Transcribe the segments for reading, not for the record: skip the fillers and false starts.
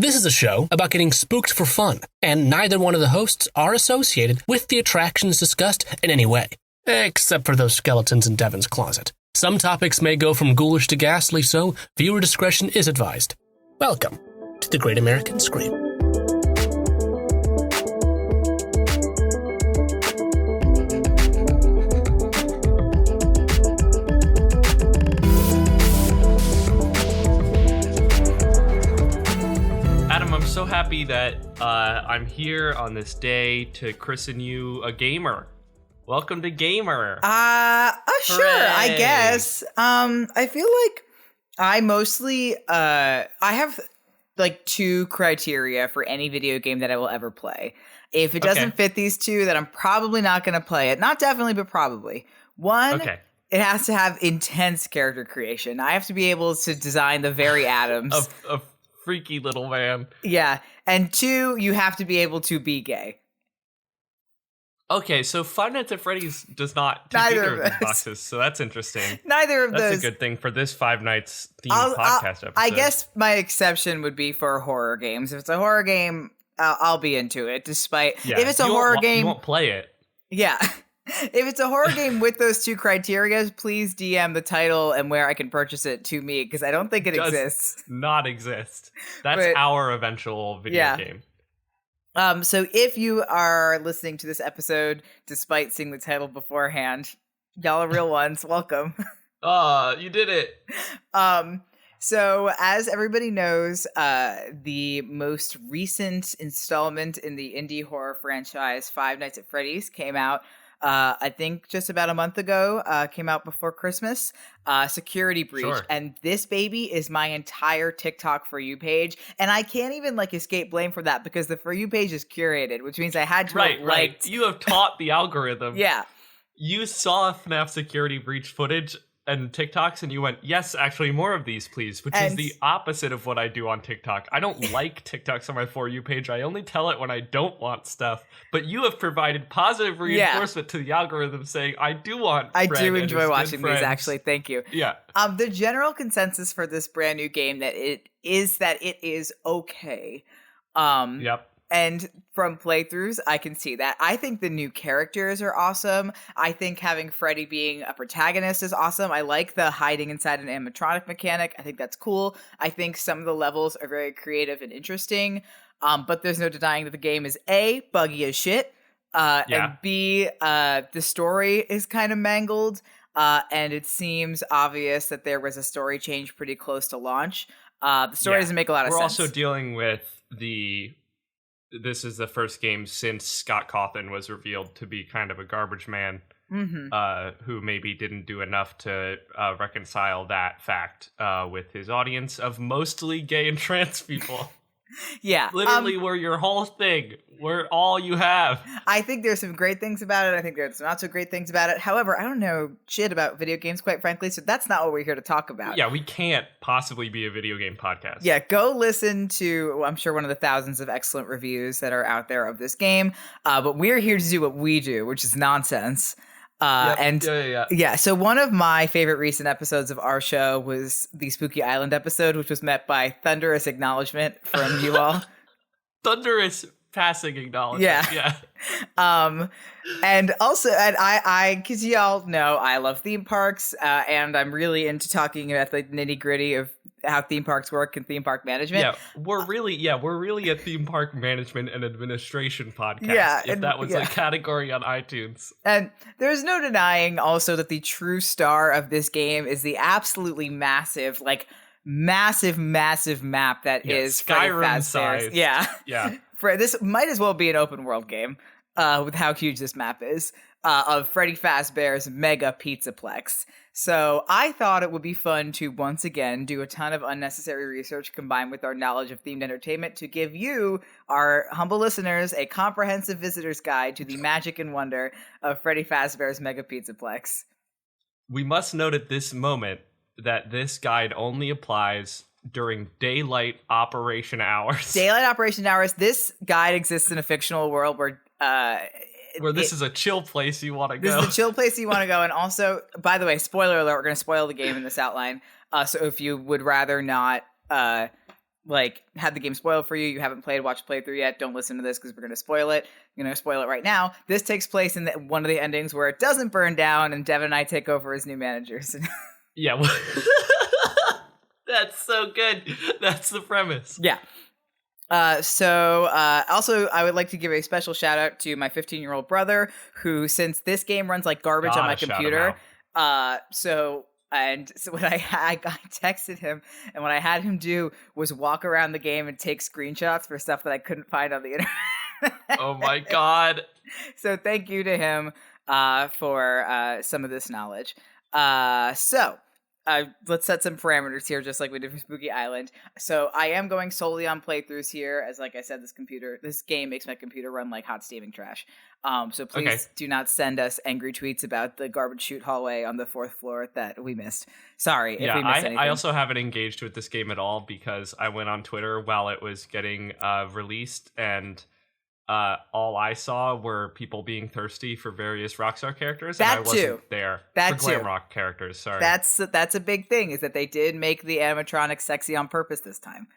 This is a show about getting spooked for fun, and neither one of the hosts are associated with the attractions discussed in any way, except for those skeletons in Devin's closet. Some topics may go from ghoulish to ghastly, so viewer discretion is advised. Welcome to the Great American Scream. I'm so happy that I'm here on this day to christen you a gamer. Welcome to Gamer. Sure, I guess. I feel like I mostly, I have like two criteria for any video game that I will ever play. If it doesn't fit these two, then I'm probably not going to play it. Not definitely, but probably. One, it has to have intense character creation. I have to be able to design the very atoms. A freaky little man. Yeah. And two, you have to be able to be gay. Okay, so Five Nights at Freddy's does not tick either of those boxes, so that's interesting. Neither of those. That's a good thing for this Five Nights themed podcast episode. I guess my exception would be for horror games. If it's a horror game, I'll be into it, despite... if it's a horror game... You won't play it. Yeah. If it's a horror game with those two criteria, please DM the title and where I can purchase it to me, because I don't think it exists. Not exist. That's our eventual video game. So if you are listening to this episode, despite seeing the title beforehand, y'all are real ones. Welcome. You did it. So as everybody knows, the most recent installment in the indie horror franchise, Five Nights at Freddy's, came out. I think just about a month ago, came out before Christmas, Security Breach. Sure. And this baby is my entire TikTok For You page. And I can't even escape blame for that because the For You page is curated, which means I had to have liked. Right. You have taught the algorithm. Yeah. You saw FNAF Security Breach footage and TikToks and you went, yes, actually more of these, please, which is the opposite of what I do on TikTok. I don't like TikToks on my For You page. I only tell it when I don't want stuff. But you have provided positive reinforcement to the algorithm saying, I do want I do enjoy watching these, actually. Thank you. Yeah. The general consensus for this brand new game that it is okay. Yep. And from playthroughs, I can see that. I think the new characters are awesome. I think having Freddy being a protagonist is awesome. I like the hiding inside an animatronic mechanic. I think that's cool. I think some of the levels are very creative and interesting. But there's no denying that the game is A, buggy as shit. And B, the story is kind of mangled. And it seems obvious that there was a story change pretty close to launch. The story doesn't make a lot of sense. We're also dealing with this is the first game since Scott Cawthon was revealed to be kind of a garbage man, who maybe didn't do enough to reconcile that fact with his audience of mostly gay and trans people. Yeah. Literally, we're your whole thing. We're all you have. I think there's some great things about it. I think there's some not so great things about it. However, I don't know shit about video games, quite frankly, so that's not what we're here to talk about. Yeah, we can't possibly be a video game podcast. Yeah, go listen to, I'm sure, one of the thousands of excellent reviews that are out there of this game. But we're here to do what we do, which is nonsense. So one of my favorite recent episodes of our show was the Spooky Island episode, which was met by thunderous acknowledgement from you all. Thunderous passing acknowledgement. Yeah. And also, I because y'all know I love theme parks, and I'm really into talking about the nitty gritty of how theme parks work and theme park management. Yeah, we're really a theme park management and administration podcast. Yeah, if that was a category on iTunes. And there's no denying also that the true star of this game is the absolutely massive map that is Skyrim size. Yeah. Yeah. This might as well be an open world game with how huge this map is of Freddy Fazbear's mega Pizzaplex. So I thought it would be fun to once again do a ton of unnecessary research combined with our knowledge of themed entertainment to give you, our humble listeners, a comprehensive visitor's guide to the magic and wonder of Freddy Fazbear's mega Pizzaplex. We must note at this moment that this guide only applies during daylight operation hours. Daylight operation hours. This guide exists in a fictional world where this is a chill place you want to go. This is a chill place you want to go. And also, by the way, spoiler alert, we're going to spoil the game in this outline. So if you would rather not like had the game spoiled for you, you haven't played, watch playthrough yet, don't listen to this because we're going to spoil it. I'm going to spoil it right now. This takes place in one of the endings where it doesn't burn down and Devin and I take over as new managers. Yeah. That's so good. That's the premise. Yeah. Also, I would like to give a special shout out to my 15-year-old brother, who, since this game runs like garbage on my computer, so when I texted him, and what I had him do was walk around the game and take screenshots for stuff that I couldn't find on the internet. Oh my God. So thank you to him for some of this knowledge. Let's set some parameters here, just like we did for Spooky Island. So I am going solely on playthroughs here, as like I said, this game makes my computer run like hot steaming trash. So please do not send us angry tweets about the garbage chute hallway on the 4th floor that we missed. Sorry if we missed anything. I also haven't engaged with this game at all because I went on Twitter while it was getting released, and all I saw were people being thirsty for various Rockstar characters, and I wasn't there for Glam Rock characters. Sorry, that's a big thing, is that they did make the animatronics sexy on purpose this time.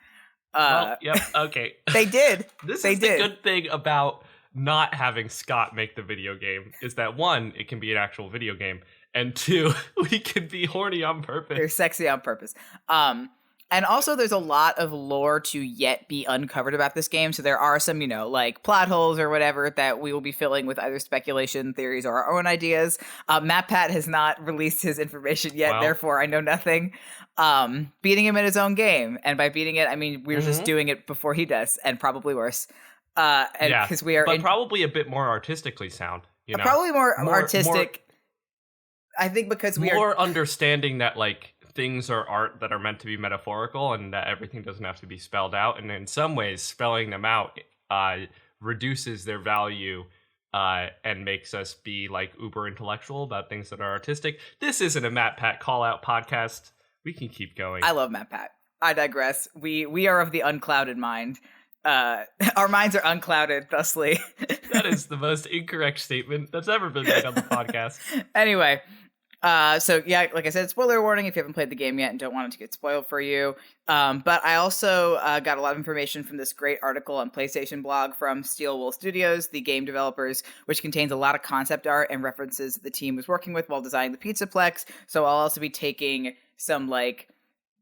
Okay. They did. The good thing about not having Scott make the video game is that 1, it can be an actual video game, and 2, we can be horny on purpose. They're sexy on purpose. And also, there's a lot of lore to yet be uncovered about this game. So there are some, like plot holes or whatever that we will be filling with either speculation, theories, or our own ideas. MatPat has not released his information yet, therefore I know nothing. Beating him in his own game. And by beating it, I mean we're just doing it before he does, and probably worse. Because we are, probably a bit more artistically sound. Probably more artistic. I think because we more understanding that like things are art that are meant to be metaphorical, and that everything doesn't have to be spelled out. And in some ways, spelling them out reduces their value and makes us be like uber intellectual about things that are artistic. This isn't a MatPat call out podcast. We can keep going. I love MatPat. I digress. We are of the unclouded mind. Our minds are unclouded, thusly. That is the most incorrect statement that's ever been made on the podcast. Anyway. So yeah, like I said, spoiler warning if you haven't played the game yet and don't want it to get spoiled for you. But I also got a lot of information from this great article on PlayStation blog from Steel Wool Studios, the game developers, which contains a lot of concept art and references that the team was working with while designing the Pizzaplex. So I'll also be taking some like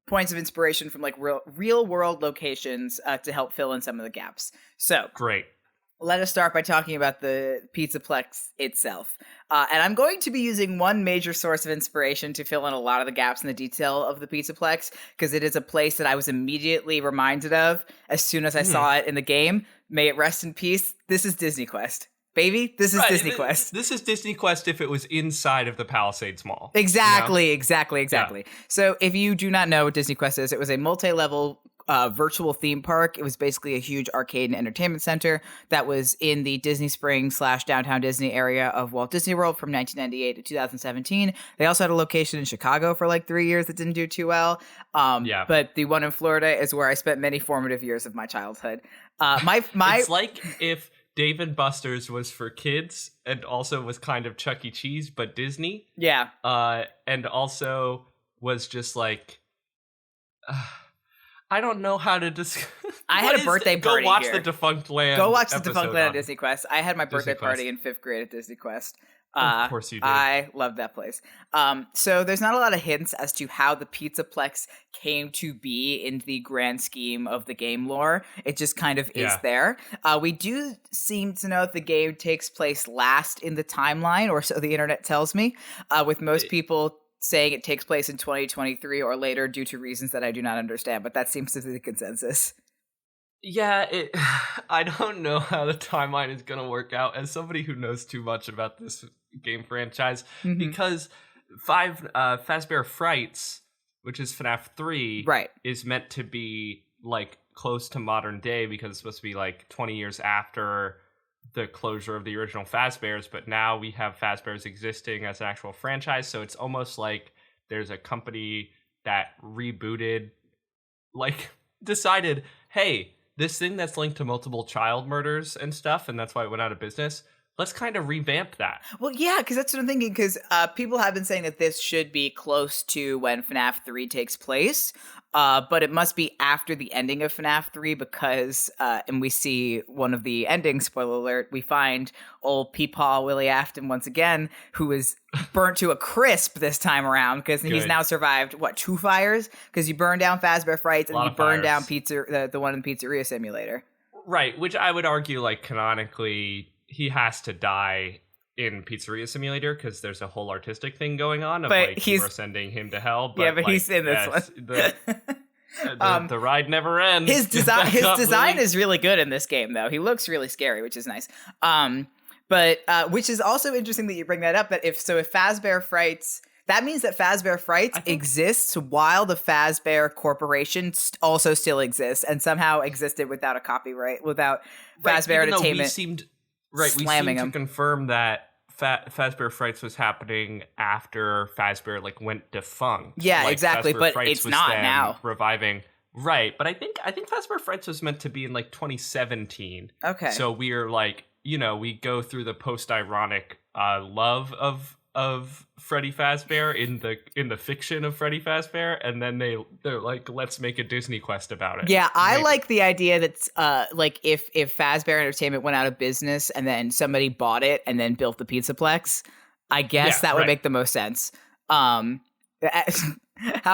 points of inspiration from like real world locations to help fill in some of the gaps. So great. Let us start by talking about the Pizzaplex itself. And I'm going to be using one major source of inspiration to fill in a lot of the gaps in the detail of the Pizzaplex, because it is a place that I was immediately reminded of as soon as I saw it in the game. May it rest in peace. This is Disney Quest. Baby, this is Disney Quest. This is Disney Quest if it was inside of the Palisades Mall. Exactly. Yeah. So if you do not know what Disney Quest is, it was a multi-level virtual theme park. It was basically a huge arcade and entertainment center that was in the Disney Springs / downtown Disney area of Walt Disney World from 1998 to 2017. They also had a location in Chicago for like 3 years that didn't do too well. But the one in Florida is where I spent many formative years of my childhood. It's like if Dave and Buster's was for kids and also was kind of Chuck E. Cheese, but Disney. Yeah. And also was just like... I don't know how to describe. I had a birthday party. Go watch the Defunct Land. Go watch the Defunct Land at Disney Quest. I had my birthday party in 5th grade at Disney Quest. Of course you did. I love that place. So there's not a lot of hints as to how the Pizzaplex came to be in the grand scheme of the game lore. It just kind of is there. We do seem to know that the game takes place last in the timeline, or so the internet tells me, with most people saying it takes place in 2023 or later due to reasons that I do not understand, but that seems to be the consensus. Yeah, I don't know how the timeline is going to work out as somebody who knows too much about this game franchise, because Fazbear Frights, which is FNAF 3, is meant to be like close to modern day because it's supposed to be like 20 years after the closure of the original Fazbears, but now we have Fazbears existing as an actual franchise, so it's almost like there's a company that rebooted, like decided, hey, this thing that's linked to multiple child murders and stuff, and that's why it went out of business, let's kind of revamp that. Well, yeah, because that's what I'm thinking, because people have been saying that this should be close to when FNAF 3 takes place, but it must be after the ending of FNAF 3 because, and we see one of the endings, spoiler alert, we find old Peepaw Willie Afton once again, who is burnt to a crisp this time around, because he's now survived, 2 fires? Because you burn down Fazbear Frights, and you burn down the one in the Pizzeria Simulator. Right, which I would argue, like, canonically, he has to die in Pizzeria Simulator because there's a whole artistic thing going on of we're sending him to hell. But, but he's in this one. The ride never ends. His design is really good in this game, though. He looks really scary, which is nice. But which is also interesting that you bring that up. That if Fazbear Frights, that means that Fazbear Frights exists while the Fazbear Corporation also still exists and somehow existed without a copyright, without Fazbear Entertainment. We seem to confirm that Fazbear Frights was happening after Fazbear went defunct. Yeah, exactly. Fazbear but Frights it's was not then now. Reviving. Right, but I think Fazbear Frights was meant to be in 2017. Okay. So we're we go through the post-ironic love of Freddy Fazbear in the fiction of Freddy Fazbear, and then they're like, let's make a Disney Quest about it. Yeah, I like the idea that if Fazbear Entertainment went out of business and then somebody bought it and then built the Pizzaplex, I guess that would make the most sense. How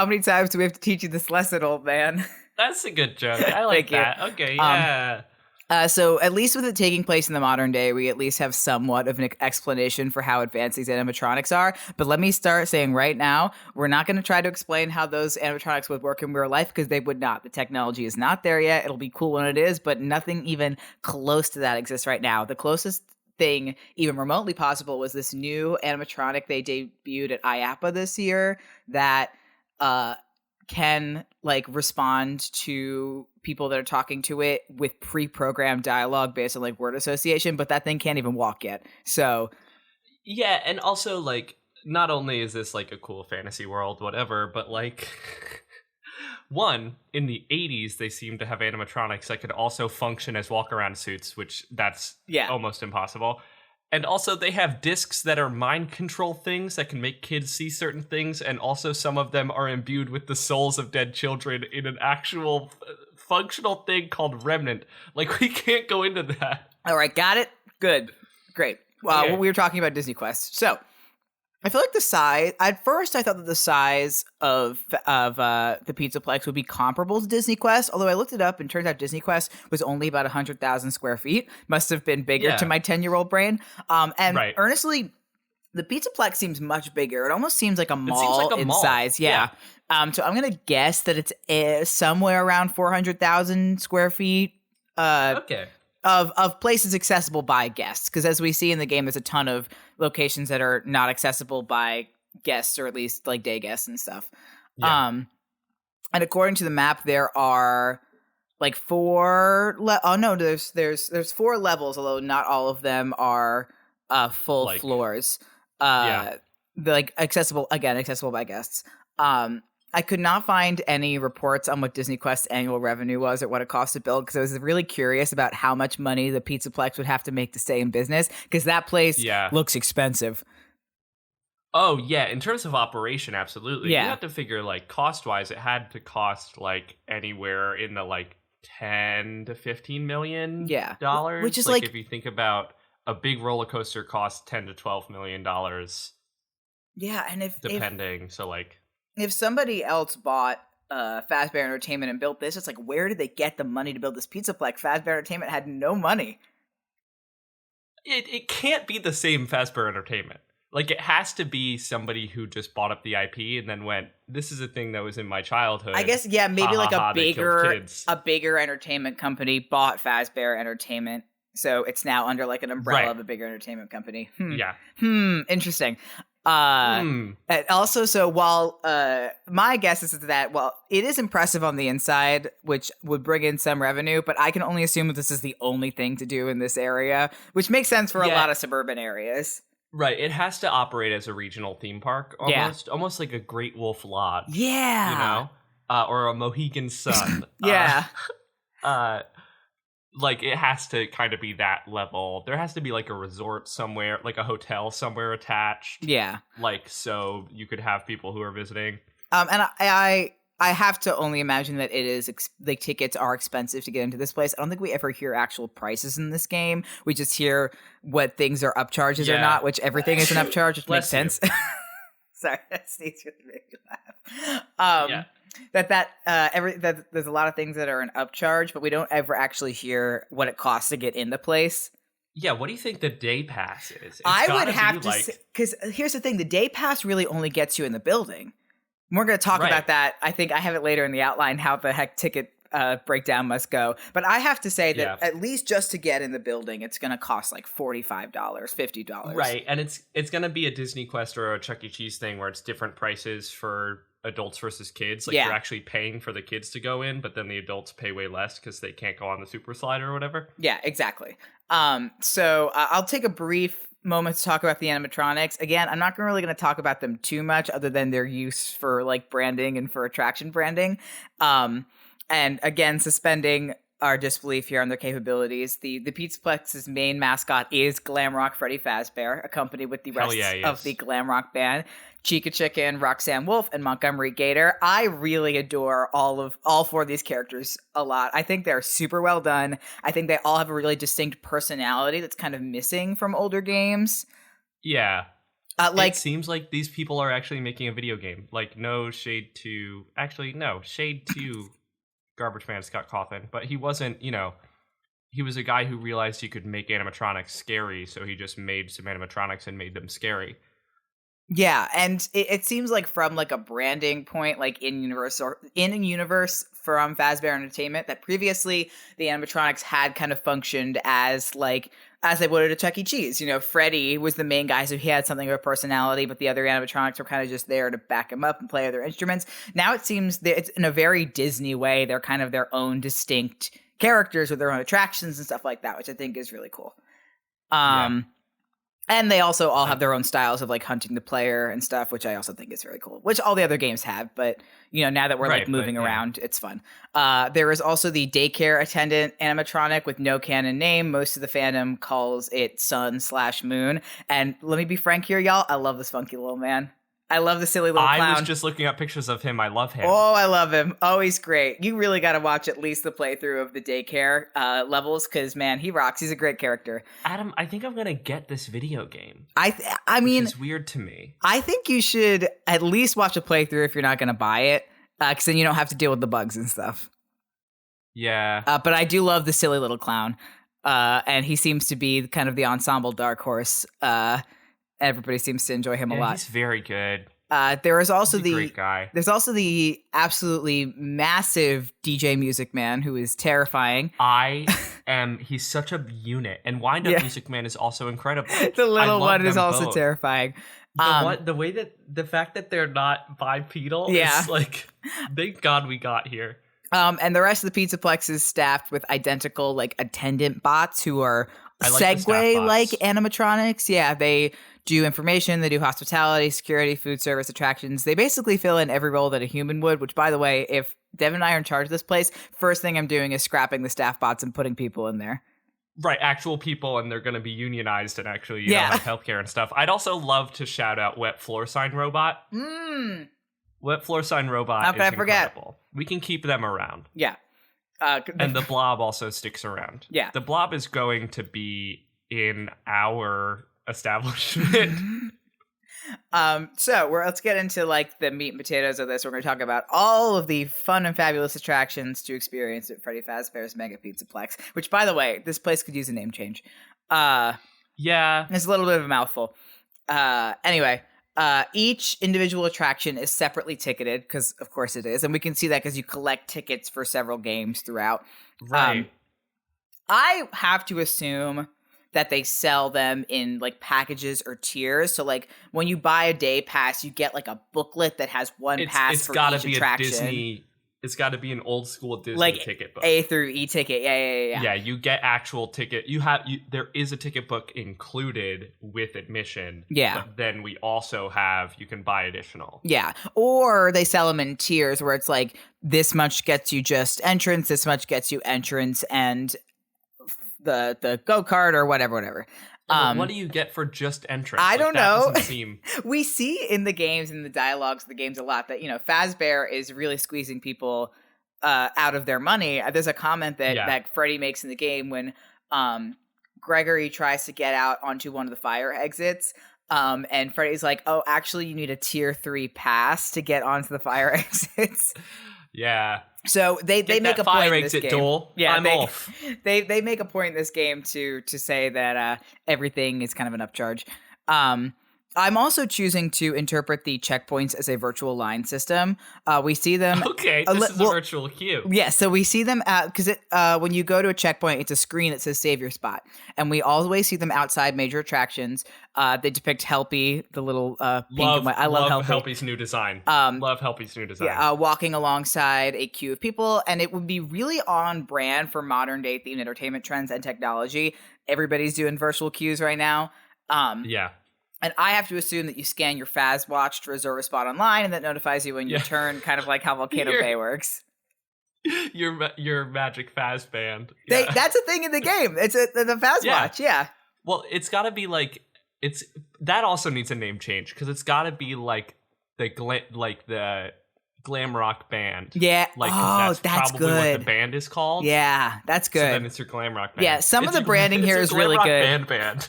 many times do we have to teach you this lesson, old man? That's a good joke. I like that. Okay, yeah. So at least with it taking place in the modern day, we at least have somewhat of an explanation for how advanced these animatronics are. But let me start saying right now, we're not going to try to explain how those animatronics would work in real life because they would not. The technology is not there yet. It'll be cool when it is, but nothing even close to that exists right now. The closest thing even remotely possible was this new animatronic they debuted at IAPA this year that can respond to people that are talking to it with pre-programmed dialogue based on word association, but that thing can't even walk yet. So yeah, and also not only is this a cool fantasy world, whatever, but one, in the 80s they seemed to have animatronics that could also function as walk-around suits, which that's almost impossible. And also they have discs that are mind control things that can make kids see certain things, and also some of them are imbued with the souls of dead children in an actual functional thing called Remnant. We can't go into that. All right, got it? Good. Great. Well, we were talking about Disney Quest. So I feel like the size, at first I thought that the size of the Pizzaplex would be comparable to Disney Quest, although I looked it up and turns out Disney Quest was only about 100,000 square feet. Must have been bigger to my 10-year-old brain. Honestly, the Pizzaplex seems much bigger. It almost seems like a mall in size. Yeah. So I'm going to guess that it's somewhere around 400,000 square feet. Of places accessible by guests, because as we see in the game, there's a ton of locations that are not accessible by guests, or at least day guests and stuff. And according to the map, there are there's 4 levels, although not all of them are full floors. Accessible by guests. I could not find any reports on what Disney Quest's annual revenue was or what it cost to build, because I was really curious about how much money the Pizzaplex would have to make to stay in business, because that place looks expensive. Oh, yeah. In terms of operation, absolutely. Yeah. You have to figure, cost-wise, it had to cost, anywhere in the, 10 to 15 million dollars. Which is, if you think about a big roller coaster costs 10 to 12 million dollars. Yeah, and if somebody else bought Fazbear Entertainment and built this, it's where did they get the money to build this Pizzaplex? Fazbear Entertainment had no money. It can't be the same Fazbear Entertainment. It has to be somebody who just bought up the IP and then went, this is a thing that was in my childhood. I guess, maybe a bigger entertainment company bought Fazbear Entertainment. So it's now under an umbrella of a bigger entertainment company. Interesting. And also, so while my guess is that, it is impressive on the inside, which would bring in some revenue, but I can only assume that this is the only thing to do in this area, which makes sense for a lot of suburban areas. Right. It has to operate as a regional theme park, almost like a Great Wolf Lodge. Yeah. Or a Mohegan Sun. Like, it has to kind of be that level. There has to be like a resort somewhere, like a hotel somewhere attached. Yeah. Like, so you could have people who are visiting. And I have to only imagine that it is like tickets are expensive to get into this place. I don't think we ever hear actual prices in this game. We just hear what things are upcharges or not, which everything is an upcharge, which makes sense. Sorry, that sneeze really made me laugh. That there's a lot of things that are an upcharge, but we don't ever actually hear what it costs to get in the place. Yeah, what do you think the day pass is? I would have to say, because here's the thing, the day pass really only gets you in the building. We're going to talk about that. I think I have it later in the outline, how the heck ticket breakdown must go. But I have to say that at least just to get in the building, it's going to cost like $45, $50. Right, and it's going to be a Disney Quest or a Chuck E. Cheese thing where it's different prices for adults versus kids. Like, you're actually paying for the kids to go in, but then the adults pay way less because they can't go on the super slide or whatever. Yeah, exactly. So I'll take a brief moment to talk about the animatronics. Again, I'm not really going to talk about them too much other than their use for like branding and for attraction branding. And again, suspending our disbelief here on their capabilities. The Pizzaplex's main mascot is Glam Rock Freddy Fazbear, accompanied with the rest of the Glam Rock band. Chica Chicken, Roxanne Wolf, and Montgomery Gator. I really adore all four of these characters a lot. I think they're super well done. I think they all have a really distinct personality that's kind of missing from older games. Yeah. It seems like these people are actually making a video game. Like, no shade to... Actually, no. Shade to Garbage Man Scott Cawthon. But he wasn't, he was a guy who realized he could make animatronics scary, so he just made some animatronics and made them scary. Yeah, and it seems like from like a branding point, like in universe from Fazbear Entertainment, that previously the animatronics had kind of functioned as they would at a Chuck E. Cheese. Freddy was the main guy, so he had something of a personality, but the other animatronics were kind of just there to back him up and play other instruments. Now it seems that it's in a very Disney way. They're kind of their own distinct characters with their own attractions and stuff like that, which I think is really cool. And they also all have their own styles of like hunting the player and stuff, which I also think is very cool, which all the other games have. But, now that we're moving around, it's fun. There is also the Daycare Attendant animatronic with no canon name. Most of the fandom calls it Sun/Moon. And let me be frank here, y'all. I love this funky little man. I love the silly little clown. I was just looking up pictures of him. I love him. Oh, I love him. Oh, he's great. You really got to watch at least the playthrough of the Daycare levels because, man, he rocks. He's a great character. Adam, I think I'm going to get this video game. I mean... Which is weird to me. I think you should at least watch a playthrough if you're not going to buy it because then you don't have to deal with the bugs and stuff. Yeah. But I do love the silly little clown. And he seems to be kind of the ensemble dark horse. Everybody seems to enjoy him a lot. He's very good. There is also he's a great guy. There's also the absolutely massive DJ Music Man who is terrifying. He's such a unit. And Wind Up Music Man is also incredible. The little one is also both. Terrifying. The fact that they're not bipedal is like, thank God we got here. And the rest of the Pizzaplex is staffed with identical like attendant bots who are Segway like animatronics. Yeah, they do information, they do hospitality, security, food service, attractions. They basically fill in every role that a human would, which, by the way, if Devin and I are in charge of this place, first thing I'm doing is scrapping the staff bots and putting people in there. Right, actual people, and they're going to be unionized and actually have healthcare and stuff. I'd also love to shout out Wet Floor Sign Robot. Wet Floor Sign Robot is incredible. We can keep them around. Yeah. And the Blob also sticks around. Yeah. The Blob is going to be in our establishment. So let's get into like the meat and potatoes of this. We're going to talk about all of the fun and fabulous attractions to experience at Freddy Fazbear's Mega Pizzaplex, which, by the way, this place could use a name change. Yeah. It's a little bit of a mouthful. Anyway, each individual attraction is separately ticketed because, of course, it is. And we can see that because you collect tickets for several games throughout. Right. I have to assume that they sell them in like packages or tiers. So like when you buy a day pass, you get like a booklet that has one pass for each attraction. It's got to be an old school Disney like ticket book. A through E ticket. Yeah. Yeah, you get actual ticket. There is a ticket book included with admission. Yeah. But then we also you can buy additional. Yeah. Or they sell them in tiers where it's like this much gets you just entrance, this much gets you entrance and the go-kart or whatever. What do you get for just entrance? I don't know. That doesn't seem... We see in the games, in the dialogues of the games a lot that, Fazbear is really squeezing people out of their money. There's a comment that Freddy makes in the game when Gregory tries to get out onto one of the fire exits. And Freddy's like, oh, actually, you need a tier 3 pass to get onto the fire exits. Yeah. So they make a point in this game. Duel. Yeah, I'm off. They make a point in this game to say that everything is kind of an upcharge. I'm also choosing to interpret the checkpoints as a virtual line system. We see them. Okay, this is a virtual queue. Yeah, so we see them because when you go to a checkpoint, it's a screen that says "Save Your Spot," and we always see them outside major attractions. They depict Helpy, the little pink and white. I love Helpy's new design. Love Helpy's new design. Yeah, walking alongside a queue of people, and it would be really on brand for modern day themed entertainment trends and technology. Everybody's doing virtual queues right now. Yeah. And I have to assume that you scan your Fazz watch to reserve a spot online, and that notifies you when you turn, kind of like how Volcano Bay works. Your magic Fazz band. Yeah. That's a thing in the game. It's the Fazz watch. Yeah. Well, it's got to be like that. Also needs a name change because it's got to be like the glam rock band. Yeah. Like, that's probably good. what the band is called. Yeah, that's good. So then it's your glam rock band. Yeah, some of the branding here is really good. Band.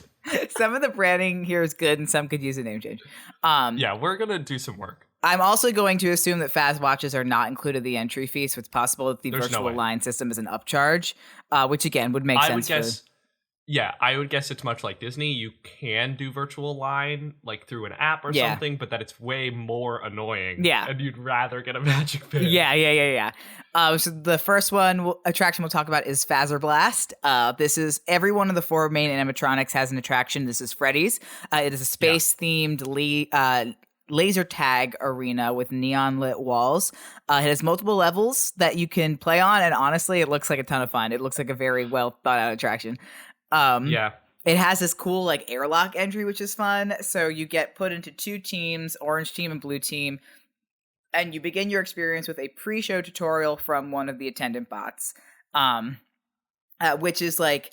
Some of the branding here is good, and some could use a name change. Yeah, we're gonna do some work. I'm also going to assume that Fazz watches are not included in the entry fee, so it's possible that the virtual line system is an upcharge, which again would make sense. I would guess it's much like Disney. You can do virtual line like through an app or something, but that it's way more annoying. Yeah, and you'd rather get a magic band. Yeah. So the first attraction we'll talk about is Fazzer Blast. This is every one of the 4 main animatronics has an attraction. This is Freddy's. It is a space-themed laser tag arena with neon lit walls. It has multiple levels that you can play on, and honestly, it looks like a ton of fun. It looks like a very well thought out attraction. It has this cool like airlock entry, which is fun. So you get put into 2 teams, orange team and blue team, and you begin your experience with a pre-show tutorial from one of the attendant bots, which is like,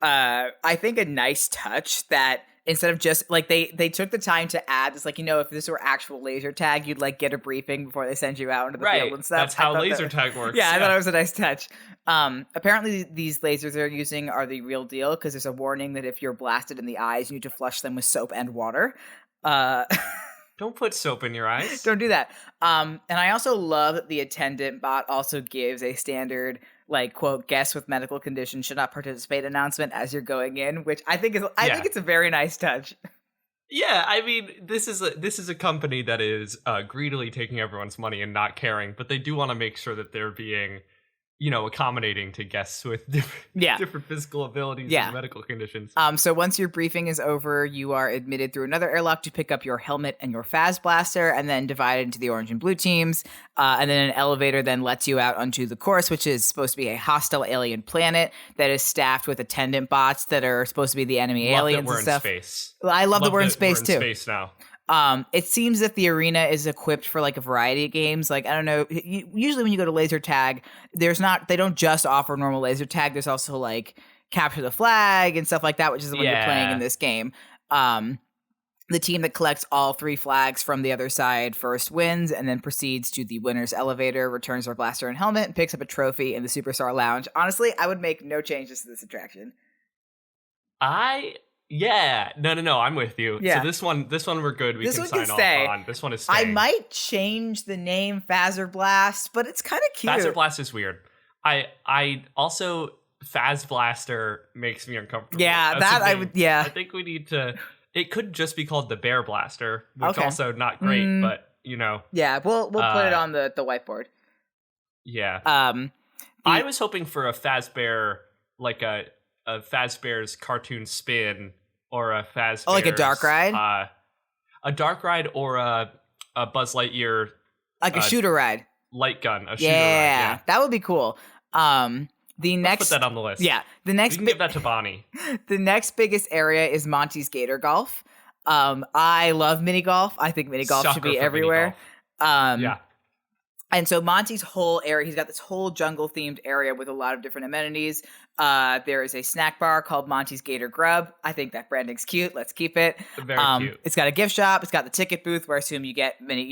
I think a nice touch that instead of just like they took the time to add this, like, if this were actual laser tag, you'd like get a briefing before they send you out into the field and stuff. That's how laser tag works. Yeah, I thought it was a nice touch. Apparently these lasers they're using are the real deal because there's a warning that if you're blasted in the eyes, you need to flush them with soap and water. Don't put soap in your eyes. Don't do that. And I also love that the attendant bot also gives a standard, like, quote, guests with medical conditions should not participate announcement as you're going in, which I think think it's a very nice touch. Yeah, I mean, this is a company that is greedily taking everyone's money and not caring, but they do want to make sure that they're being, accommodating to guests with different physical abilities and medical conditions. So once your briefing is over, you are admitted through another airlock to pick up your helmet and your Fazz blaster, and then divided into the orange and blue teams. And then an elevator then lets you out onto the course, which is supposed to be a hostile alien planet that is staffed with attendant bots that are supposed to be the enemy aliens and stuff. Space. I love that we're in space too. Space now. It seems that the arena is equipped for like a variety of games. Like, I don't know, usually when you go to laser tag, they don't just offer normal laser tag. There's also like capture the flag and stuff like that, which is the one you're playing in this game. The team that collects all 3 flags from the other side first wins, and then proceeds to the winner's elevator, returns their blaster and helmet, and picks up a trophy in the Superstar Lounge. Honestly, I would make no changes to this attraction. Yeah, no, I'm with you. Yeah. So this one we're good. We can sign off on. This one is staying. I might change the name Fazzer Blast, but it's kind of cute. Fazzer Blast is weird. I also Fazz Blaster makes me uncomfortable. Yeah, I would. Yeah, I think we need to. It could just be called the Bear Blaster, which also not great, but Yeah, we'll put it on the whiteboard. Yeah. I was hoping for a Fazbear, like a Fazbear's cartoon spin, or a Fazbear's... Oh, like a dark ride? A dark ride, or a Buzz Lightyear... Like a shooter ride. Light gun, a shooter ride. Yeah, that would be cool. Let's put that on the list. Yeah. We can give that to Bonnie. The next biggest area is Monty's Gator Golf. I love mini golf. I think mini golf should be everywhere. Yeah. And so Monty's whole area, he's got this whole jungle-themed area with a lot of different amenities. There is a snack bar called Monty's Gator Grub. I think that branding's cute. Let's keep it. Very cute. It's got a gift shop. It's got the ticket booth where I assume you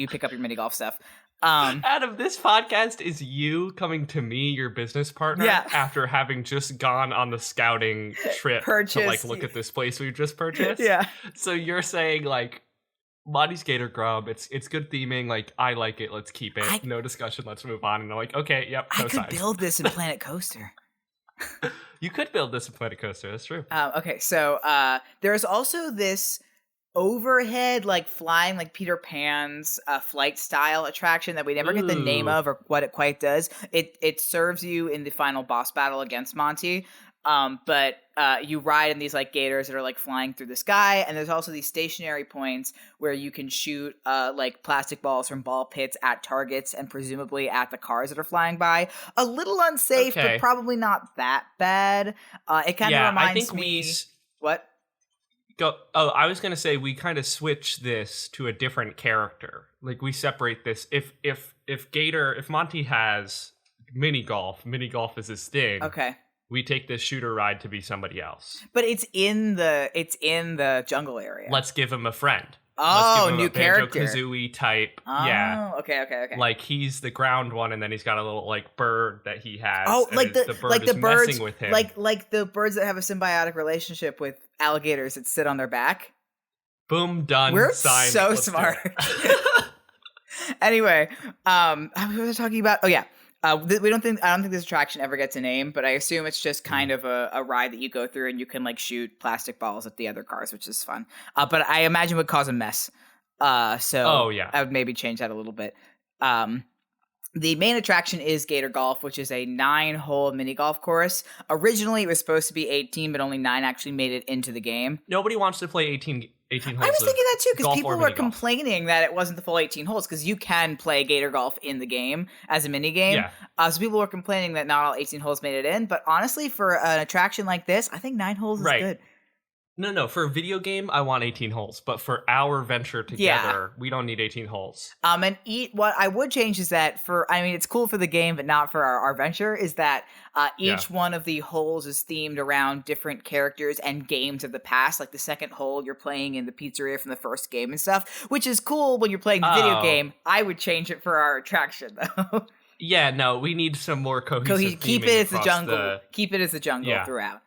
pick up your mini golf stuff. Adam, this podcast is you coming to me, your business partner, after having just gone on the scouting trip to like look at this place we've just purchased. Yeah. So you're saying like Monty's Gator Grub, it's good theming, like I like it, let's keep it. No discussion, let's move on. And I'm like, okay, yep, I could build this in Planet Coaster. You could build this in Planet Coaster, that's true. Okay, so there's also this overhead, like flying, like Peter Pan's flight style attraction that we never get the name of or what it quite does. It serves you in the final boss battle against Monty. But you ride in these like gators that are like flying through the sky, and there's also these stationary points where you can shoot like plastic balls from ball pits at targets and presumably at the cars that are flying by. A little unsafe, but probably not that bad. It kind of reminds me. What? I was gonna say we kind of switch this to a different character. Like we separate this. If Monty has mini golf is his thing. Okay. We take this shooter ride to be somebody else. But it's in the jungle area. Let's give him a friend. Oh, new character. Banjo-Kazooie type. Oh, yeah. Okay. Like he's the ground one, and then he's got a little like bird that he has. Oh, like the birds messing with him. Like the birds that have a symbiotic relationship with alligators that sit on their back. Boom, done. We're signed. so Let's smart. Anyway, what was I talking about? Oh yeah. I don't think this attraction ever gets a name, but I assume it's just kind of a ride that you go through and you can like shoot plastic balls at the other cars, which is fun. But I imagine would cause a mess. So I would maybe change that a little bit. The main attraction is Gator Golf, which is a 9-hole mini golf course. Originally, it was supposed to be 18, but only 9 actually made it into the game. Nobody wants to play 18 holes. I was thinking that too, because people were golf. complaining that it wasn't the full 18 holes, because you can play Gator Golf in the game as a mini game. Yeah. So people were complaining that not all 18 holes made it in. But honestly, for an attraction like this, I think 9 holes is good. No. For a video game, I want 18 holes. But for our venture together, we don't need 18 holes. And what I would change is that it's cool for the game, but not for our venture, is that each one of the holes is themed around different characters and games of the past. Like the second hole, you're playing in the pizzeria from the first game and stuff, which is cool when you're playing the video game. I would change it for our attraction, though. Yeah, no, we need some more cohesive Keep it as the jungle. Keep it as the jungle throughout.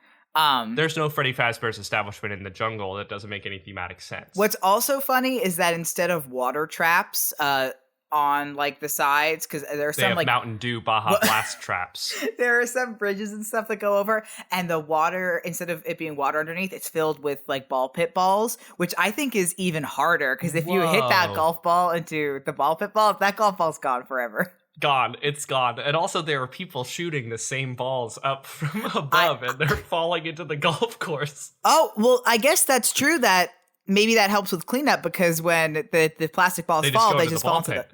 There's no Freddy Fazbear's establishment in the jungle. That doesn't make any thematic sense. What's also funny is that instead of water traps on like the sides, because there are some like Mountain Dew Baja Blast traps. There are some bridges and stuff that go over, and the water, instead of it being water underneath, it's filled with like ball pit balls, which I think is even harder, because if you hit that golf ball into the ball pit ball, that golf ball's gone forever. It's gone. And also there are people shooting the same balls up from above and they're falling into the golf course. Oh, well, I guess that's true, that maybe that helps with cleanup, because when the plastic balls fall, they just fall into the...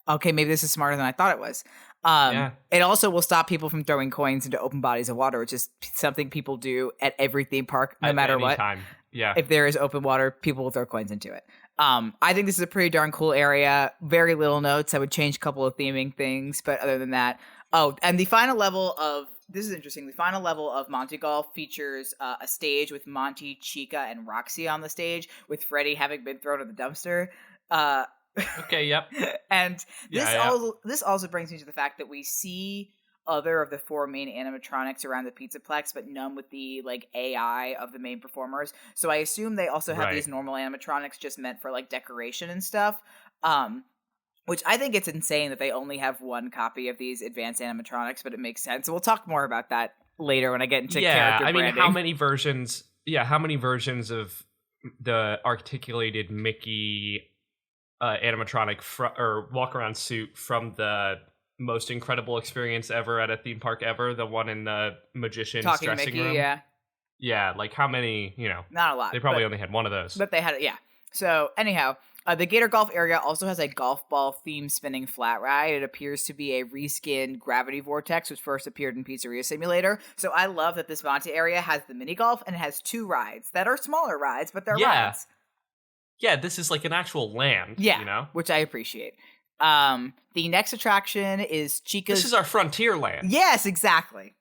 Okay, maybe this is smarter than I thought it was. It also will stop people from throwing coins into open bodies of water, which is something people do at every theme park, no matter what. Time. Yeah. If there is open water, people will throw coins into it. I think this is a pretty darn cool area. Very little notes. I would change a couple of theming things, but other than that, and the final level of this is interesting. The final level of Monty Golf features a stage with Monty, Chica, and Roxy on the stage, with Freddy having been thrown in the dumpster. Okay. Yep. And this also brings me to the fact that we see other of the 4 main animatronics around the Pizzaplex, but none with the like AI of the main performers. So I assume they also have these normal animatronics just meant for like decoration and stuff. Which I think it's insane that they only have 1 copy of these advanced animatronics, but it makes sense. So we'll talk more about that later when I get into character branding. I mean, how many versions of the articulated Mickey animatronic or walk around suit from the most incredible experience ever at a theme park ever, the one in the magician's Talking dressing Mickey, room? Yeah, like how many, Not a lot. They probably only had one of those. But they had it, yeah. So anyhow, the Gator Golf area also has a golf ball theme spinning flat ride. It appears to be a reskinned Gravity Vortex, which first appeared in Pizzeria Simulator. So I love that this Monty area has the mini golf, and it has 2 rides that are smaller rides, but they're rides. Yeah, this is like an actual land, which I appreciate. The next attraction is Chica's... This is our frontier land. Yes, exactly.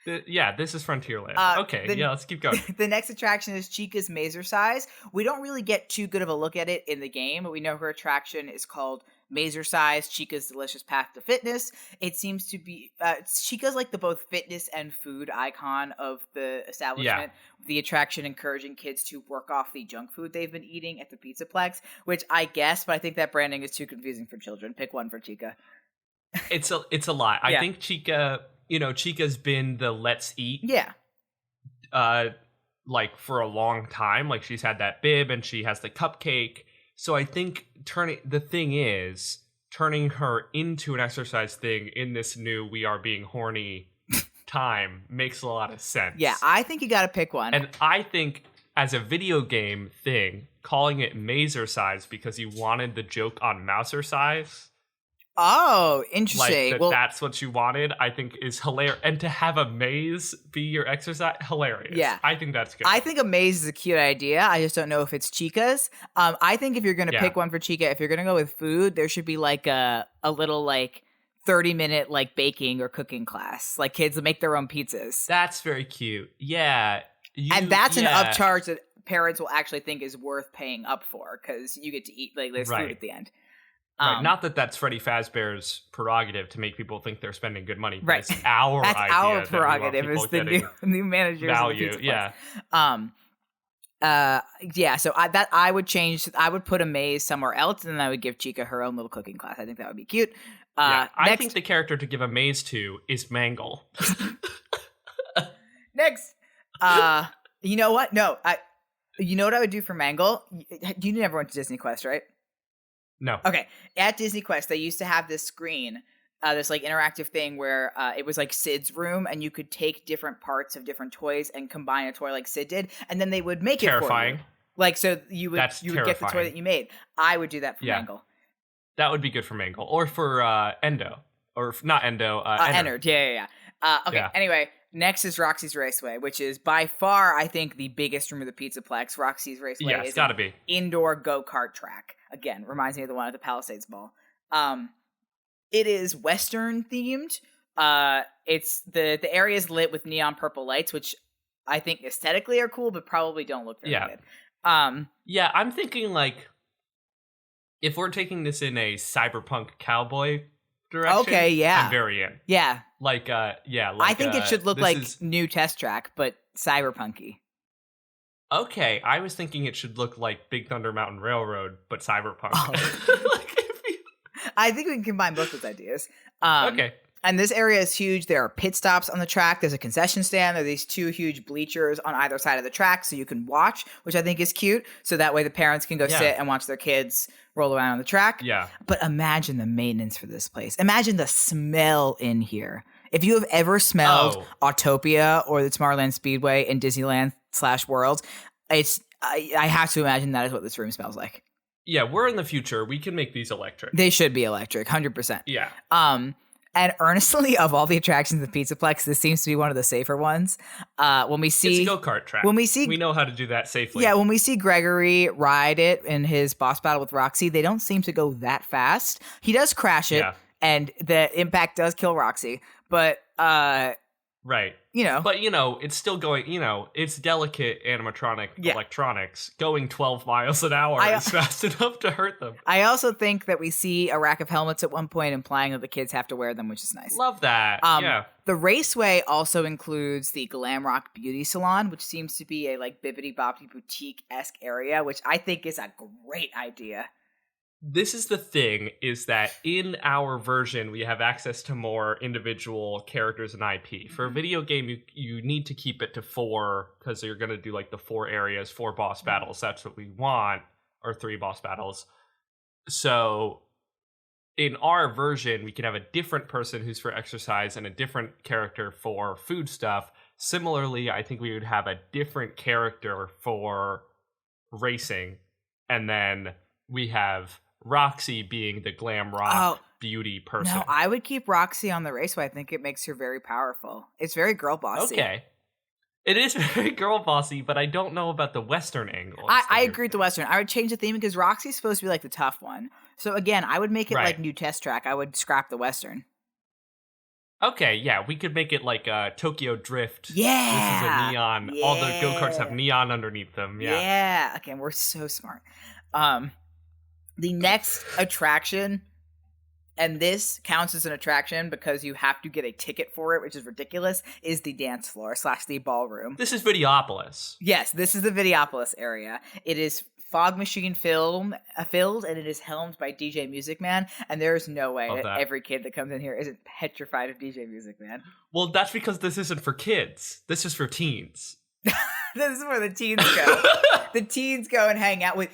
This is Frontierland. Okay, let's keep going. The next attraction is Chica's Mazercise. We don't really get too good of a look at it in the game, but we know her attraction is called Mazercise, Chica's Delicious Path to Fitness. It seems to be Chica's like the both fitness and food icon of the establishment. Yeah. The attraction encouraging kids to work off the junk food they've been eating at the Pizzaplex, which I guess, but I think that branding is too confusing for children. Pick one for Chica. It's a lot. I think Chica, Chica's been the let's eat. Yeah. Like for a long time. Like she's had that bib and she has the cupcake. So I think turning her into an exercise thing in this new we are being horny time makes a lot of sense. Yeah, I think you got to pick one. And I think as a video game thing, calling it Mazercise because you wanted the joke on Mousercise. Oh, interesting. Like that's what you wanted, I think is hilarious. And to have a maze be your exercise, hilarious. Yeah. I think that's good. I think a maze is a cute idea. I just don't know if it's Chica's. I think if you're going to pick one for Chica, if you're going to go with food, there should be like a little like 30-minute like baking or cooking class. Like kids make their own pizzas. That's very cute. Yeah. And that's an upcharge that parents will actually think is worth paying up for because you get to eat like there's food at the end. Right. Not that that's Freddy Fazbear's prerogative to make people think they're spending good money. But right. It's our that's idea. Our prerogative is the new managers value. Of the Pizza Place. So I would change. I would put a maze somewhere else, and then I would give Chica her own little cooking class. I think that would be cute. I think the character to give a maze to is Mangle. Next, you know what? No, you know what I would do for Mangle? You never went to Disney Quest, right? No. Okay. At Disney Quest, they used to have this screen, this like interactive thing where it was like Sid's room, and you could take different parts of different toys and combine a toy like Sid did, and then they would make it for you. Like so, you would get the toy that you made. I would do that for Mangle. That would be good for Mangle, or for Endo, or not Endo. Ennard. Yeah. Okay. Yeah. Anyway, next is Roxy's Raceway, which is by far, I think, the biggest room of the Pizzaplex. Roxy's Raceway is gotta be indoor go-kart track. Again, reminds me of the one at the Palisades Ball. It is Western themed. It's the area is lit with neon purple lights, which I think aesthetically are cool, but probably don't look very good. I'm thinking like if we're taking this in a cyberpunk cowboy direction, okay, I'm very in. Yeah. I think it should look like new Test Track, but cyberpunky. Okay, I was thinking it should look like Big Thunder Mountain Railroad, but cyberpunk. Oh. I think we can combine both those ideas. Okay. And this area is huge. There are pit stops on the track. There's a concession stand. There are these two huge bleachers on either side of the track so you can watch, which I think is cute. So that way the parents can go sit and watch their kids roll around on the track. Yeah. But imagine the maintenance for this place. Imagine the smell in here. If you have ever smelled Autopia or the Tomorrowland Speedway in Disneyland/World, I have to imagine that is what this room smells like. Yeah, we're in the future. We can make these electric. They should be electric, 100%. Yeah. And honestly, of all the attractions at the Pizzaplex, this seems to be one of the safer ones. When we see it's a go-kart track. We know how to do that safely. Yeah, when we see Gregory ride it in his boss battle with Roxy, they don't seem to go that fast. He does crash it, and the impact does kill Roxy. But right. But it's still going, it's delicate animatronic electronics. Going 12 miles an hour is fast enough to hurt them. I also think that we see a rack of helmets at one point implying that the kids have to wear them, which is nice. Love that. The Raceway also includes the Glam Rock Beauty Salon, which seems to be a like Bibbidi Bobbidi Boutique-esque area, which I think is a great idea. This is the thing, is that in our version, we have access to more individual characters and IP. For a video game, you need to keep it to 4, because you're going to do like the 4 areas, 4 boss battles. That's what we want, or 3 boss battles. So in our version, we can have a different person who's for exercise and a different character for food stuff. Similarly, I think we would have a different character for racing, and then we have Roxy being the glam rock beauty person. No, I would keep Roxy on the Raceway. I think it makes her very powerful. It's very girl bossy. Okay. It is very girl bossy, but I don't know about the Western angle. I agree with the Western. I would change the theme because Roxy's supposed to be like the tough one. So again, I would make it like new Test Track. I would scrap the Western. Okay, yeah, we could make it like Tokyo Drift. Yeah. This is a neon. Yeah. All the go-karts have neon underneath them. Yeah. Yeah. Okay, we're so smart. The next attraction, and this counts as an attraction because you have to get a ticket for it, which is ridiculous, is the dance floor / the ballroom. This is Videopolis. Yes, this is the Videopolis area. It is fog machine filled, and it is helmed by DJ Music Man, and there is no way that every kid that comes in here isn't petrified of DJ Music Man. Well, that's because this isn't for kids. This is for teens. This is where the teens go. The teens go and hang out with,